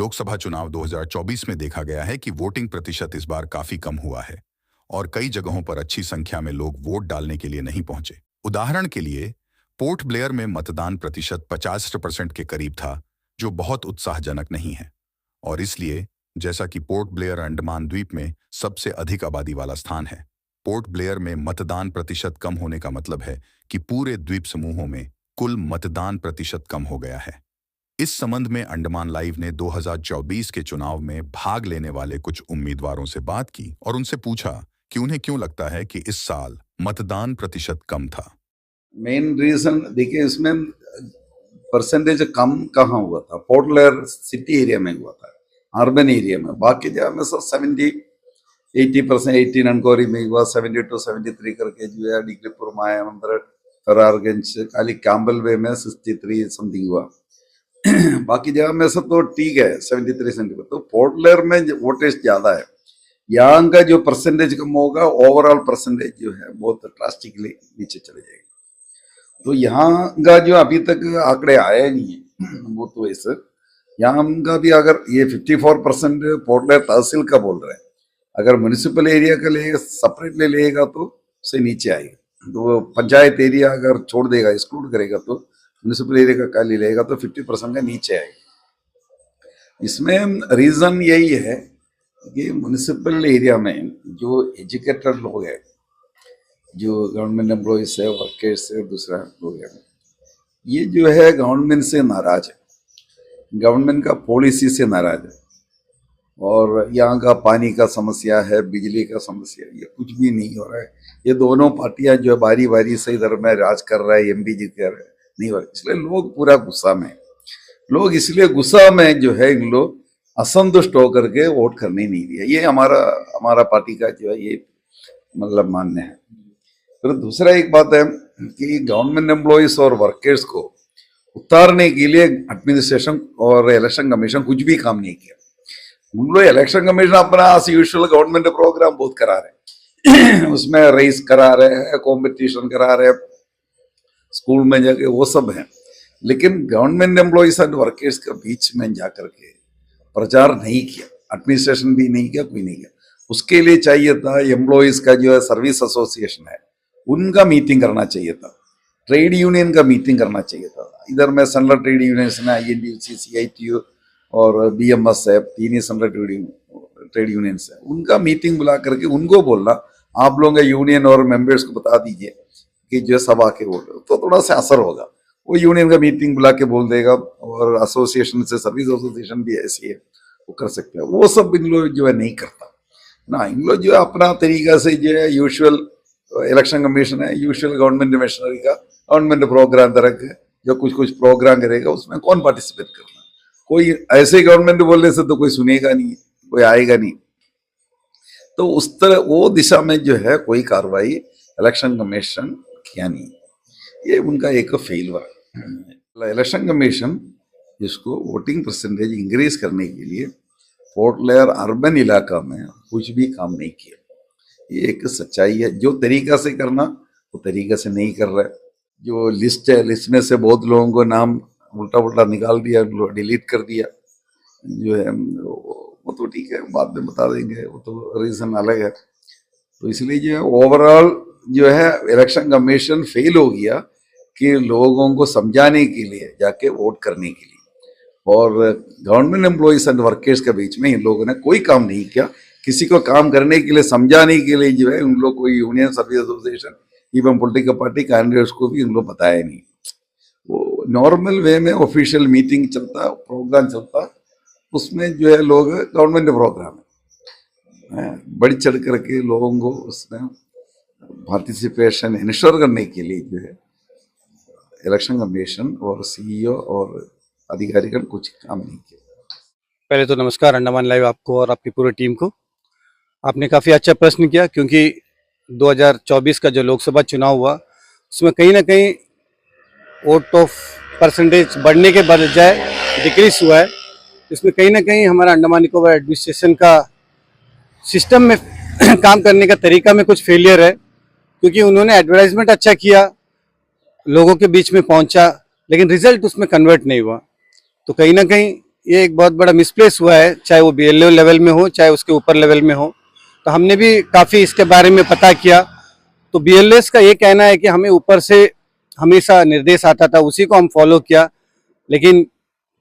लोकसभा चुनाव 2024 में देखा गया है कि वोटिंग प्रतिशत इस बार काफी कम हुआ है और कई जगहों पर अच्छी संख्या में लोग वोट डालने के लिए नहीं पहुंचे। उदाहरण के लिए पोर्ट ब्लेयर में मतदान प्रतिशत 50% के करीब था, जो बहुत उत्साहजनक नहीं है। और इसलिए जैसा कि पोर्ट ब्लेयर अंडमान द्वीप में सबसे अधिक आबादी वाला स्थान है, पोर्ट ब्लेयर में मतदान प्रतिशत कम होने का मतलब है कि पूरे द्वीप समूहों में कुल मतदान प्रतिशत कम हो गया है। इस संबंध में अंडमान लाइव ने 2024 के चुनाव में भाग लेने वाले कुछ उम्मीदवारों से बात की और उनसे पूछा कि उन्हें क्यों लगता है कि इस साल मतदान प्रतिशत कम था। मेन रीजन देखिए, इसमें परसेंटेज कम कहाँ हुआ था? पोर्ट ब्लेयर सिटी एरिया में हुआ था, अर्बन एरिया में। बाकी जगह में सब 70-80%, 18 अंकोरी में हुआ, 70 to 73 करके जो है डिग्रीपुर माया फरारगंज खाली कैम्बल वे में 63 समथिंग हुआ। बाकी जगह में सब तो ठीक है, 73 सेंटीमीटर। तो पोर्ट ब्लेयर में वोटेज ज्यादा है, यहाँ का जो परसेंटेज कम होगा, ओवरऑल परसेंटेज जो है बहुत ड्रास्टिकली नीचे चले जाएगा। तो यहाँ का जो अभी तक आंकड़े आए नहीं है वो तो वैसे यहाँ का भी अगर ये 54% पोर्ट ब्लेयर तहसील का बोल रहे हैं, अगर म्यूनिसिपल एरिया का लेगा सेपरेटली लेगा तो उससे नीचे आएगा। तो पंचायत एरिया अगर छोड़ देगा, एक्सक्लूड करेगा, तो म्यूनिसिपल एरिया का खाली लेगा तो 50% का नीचे आएगा। इसमें रीजन यही है कि म्यूनिसिपल एरिया में जो एजुकेटेड लोग हैं, जो गवर्नमेंट एम्प्लॉयज है, वर्कर्स है, दूसरा लोग हैं, ये जो है गवर्नमेंट से नाराज है, गवर्नमेंट का पॉलिसी से नाराज है। और यहाँ का पानी का समस्या है, बिजली का समस्या, ये कुछ भी नहीं हो रहा है। ये दोनों पार्टियां जो बारी बारी से इधर में राज कर रहा है, एमपी जी कर रहे हैं, नहीं हो रहा। इसलिए लोग पूरा गुस्सा में, लोग इसलिए गुस्सा में जो है इन लोग असंतुष्ट होकर के वोट करने नहीं दिया। ये हमारा पार्टी का जो है ये मतलब मान्य है। फिर दूसरा एक बात है कि गवर्नमेंट एम्प्लॉयज और वर्कर्स को उतारने के लिए एडमिनिस्ट्रेशन और इलेक्शन कमीशन कुछ भी काम नहीं किया। उन लोग इलेक्शन कमीशन अपना एज यूजुअल गवर्नमेंट प्रोग्राम बहुत करा रहे हैं उसमें रेस करा रहे हैं, कंपटीशन करा रहे हैं, स्कूल में जाके वो सब है। लेकिन गवर्नमेंट एम्प्लॉयज एंड वर्कर्स के बीच में जाकर के प्रचार नहीं किया, एडमिनिस्ट्रेशन भी नहीं किया, कोई नहीं किया। उसके लिए चाहिए था एम्प्लॉयज का जो है सर्विस एसोसिएशन है, उनका मीटिंग करना चाहिए था, ट्रेड यूनियन का मीटिंग करना चाहिए था। इधर में सेंट्रल ट्रेड यूनियंस में INTUC, CITU और BMS है, तीन ही सेंट्रल ट्रेड यूनियंस है, उनका मीटिंग बुला करके उनको बोलना, आप लोगों का यूनियन और मेंबर्स को बता दीजिए कि जो सब आके वोट, तो थोड़ा सा असर होगा। वो यूनियन का मीटिंग बुला के बोल देगा, और एसोसिएशन से, सर्विस एसोसिएशन भी ऐसी है, वो कर सकते हैं। वो सब इन लोग जो है नहीं करता ना। इन लोग जो है अपना तरीका से जो है यूजुअल इलेक्शन कमीशन है, यूजुअल गवर्नमेंट मिशनरी का गवर्नमेंट प्रोग्राम तरह के जो कुछ प्रोग्राम करेगा, उसमें कौन पार्टिसिपेट करना। कोई ऐसे गवर्नमेंट बोलने से तो कोई सुनेगा नहीं, कोई आएगा नहीं। तो उस तरह वो दिशा में जो है कोई कार्रवाई इलेक्शन कमीशन किया नहीं, ये उनका एक फेल हुआ। इलेक्शन कमीशन जिसको वोटिंग परसेंटेज इंक्रीज करने के लिए पोर्ट ब्लेयर अर्बन इलाका में कुछ भी काम नहीं किया, ये एक सच्चाई है। जो तरीका से करना वो तरीका से नहीं कर रहा है। जो लिस्ट है, लिस्ट में से बहुत लोगों को नाम उल्टा निकाल दिया, डिलीट कर दिया, जो है वो तो ठीक है, बाद में बता देंगे, वो तो रीजन अलग है। तो इसलिए जो है ओवरऑल जो है इलेक्शन कमीशन फेल हो गया कि लोगों को समझाने के लिए, जाके वोट करने के लिए। और गवर्नमेंट एम्प्लॉयज एंड वर्कर्स के बीच में इन लोगों ने कोई काम नहीं किया। किसी को काम करने के लिए, समझाने के लिए जो है उन लोग कोई union, service association, even political party candidates को भी उन लोग बताया नहीं। वो नॉर्मल वे में ऑफिशियल मीटिंग चलता, प्रोग्राम चलता, उसमें जो है लोग गवर्नमेंट प्रोग्राम है, बढ़ चढ़ करके लोगों को उसमें पार्टिसिपेशन इंश्योर करने के लिए जो है इलेक्शन कमीशन और CEO और अधिकारीगण कुछ काम नहीं किया। पहले तो नमस्कार अंडमान लाइव आपको और आपकी पूरी टीम को। आपने काफ़ी अच्छा प्रश्न किया, क्योंकि 2024 का जो लोकसभा चुनाव हुआ उसमें कहीं ना कहीं वोट ऑफ परसेंटेज बढ़ने के बजाय डिक्रीज हुआ है। इसमें कहीं ना कहीं हमारा अंडमान निकोबार एडमिनिस्ट्रेशन का सिस्टम में काम करने का तरीका में कुछ फेलियर है, क्योंकि उन्होंने एडवर्टाइजमेंट अच्छा किया, लोगों के बीच में पहुंचा, लेकिन रिजल्ट उसमें कन्वर्ट नहीं हुआ। तो कहीं ना कहीं ये एक बहुत बड़ा मिसप्लेस हुआ है, चाहे वो बीएलओ लेवल में हो चाहे उसके ऊपर लेवल में हो। तो हमने भी काफ़ी इसके बारे में पता किया। तो बीएलएस का ये कहना है कि हमें ऊपर से हमेशा निर्देश आता था, उसी को हम फॉलो किया, लेकिन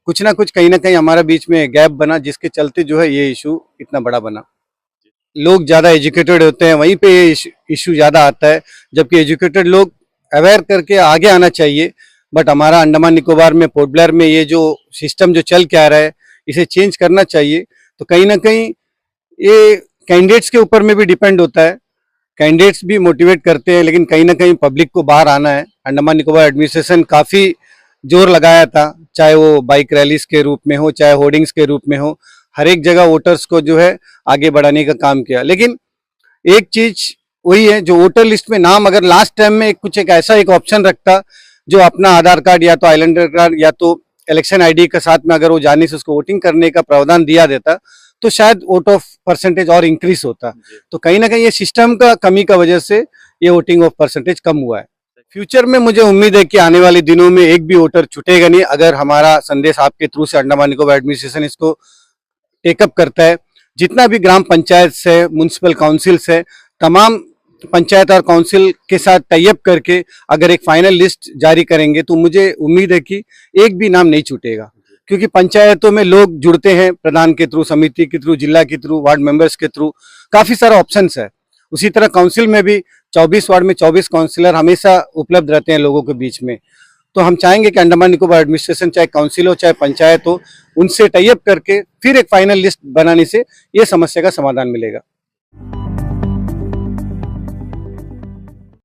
कुछ ना कुछ कहीं ना कहीं हमारा बीच में गैप बना, जिसके चलते जो है ये इशू इतना बड़ा बना। लोग ज़्यादा एजुकेटेड होते हैं, वहीं पे ये इशू ज़्यादा आता है, जबकि एजुकेटेड लोग अवेयर करके आगे आना चाहिए। बट हमारा अंडमान निकोबार में, पोर्ट ब्लेयर में ये जो सिस्टम जो चल के आ रहा है, इसे चेंज करना चाहिए। तो कहीं ना कहीं ये कैंडिडेट्स के ऊपर में भी डिपेंड होता है। कैंडिडेट्स भी मोटिवेट करते हैं, लेकिन कहीं ना कहीं पब्लिक को बाहर आना है। अंडमान निकोबार एडमिनिस्ट्रेशन काफ़ी जोर लगाया था, चाहे वो बाइक रैलीज के रूप में हो चाहे होर्डिंग्स के रूप में हो, हर एक जगह वोटर्स को जो है आगे बढ़ाने का काम किया। लेकिन एक चीज वही है, जो वोटर लिस्ट में नाम अगर लास्ट टाइम में कुछ एक ऐसा एक ऑप्शन रखता जो अपना आधार कार्ड या तो आइलैंडर कार्ड या तो इलेक्शन आईडी के साथ में अगर वो जाने से उसको वोटिंग करने का प्रावधान दिया देता, तो शायद वोट ऑफ परसेंटेज और इंक्रीज होता। तो कहीं ना कहीं ये सिस्टम का कमी का वजह से ये वोटिंग ऑफ परसेंटेज कम हुआ है। फ्यूचर में मुझे उम्मीद है कि आने वाले दिनों में एक भी वोटर छूटेगा नहीं, अगर हमारा संदेश आपके थ्रू से अंडमान निकोबार एडमिनिस्ट्रेशन इसको टेकअप करता है। जितना भी ग्राम पंचायत है, म्युनिसिपल काउंसिल्स है, तमाम पंचायत और काउंसिल के साथ टाई अप करके अगर एक फाइनल लिस्ट जारी करेंगे, तो मुझे उम्मीद है कि एक भी नाम नहीं छूटेगा। क्योंकि पंचायतों में लोग जुड़ते हैं प्रधान के थ्रू, समिति के थ्रू, जिला के थ्रू, वार्ड मेंबर्स के थ्रू, काफी सारा ऑप्शंस है। उसी तरह काउंसिल में भी 24 वार्ड में 24 काउंसिलर हमेशा उपलब्ध रहते हैं लोगों के बीच में। तो हम चाहेंगे कि अंडमान निकोबार एडमिनिस्ट्रेशन, चाहे काउंसिल हो चाहे पंचायत हो, उनसे टाई अप करके फिर एक फाइनल लिस्ट बनाने से ये समस्या का समाधान मिलेगा।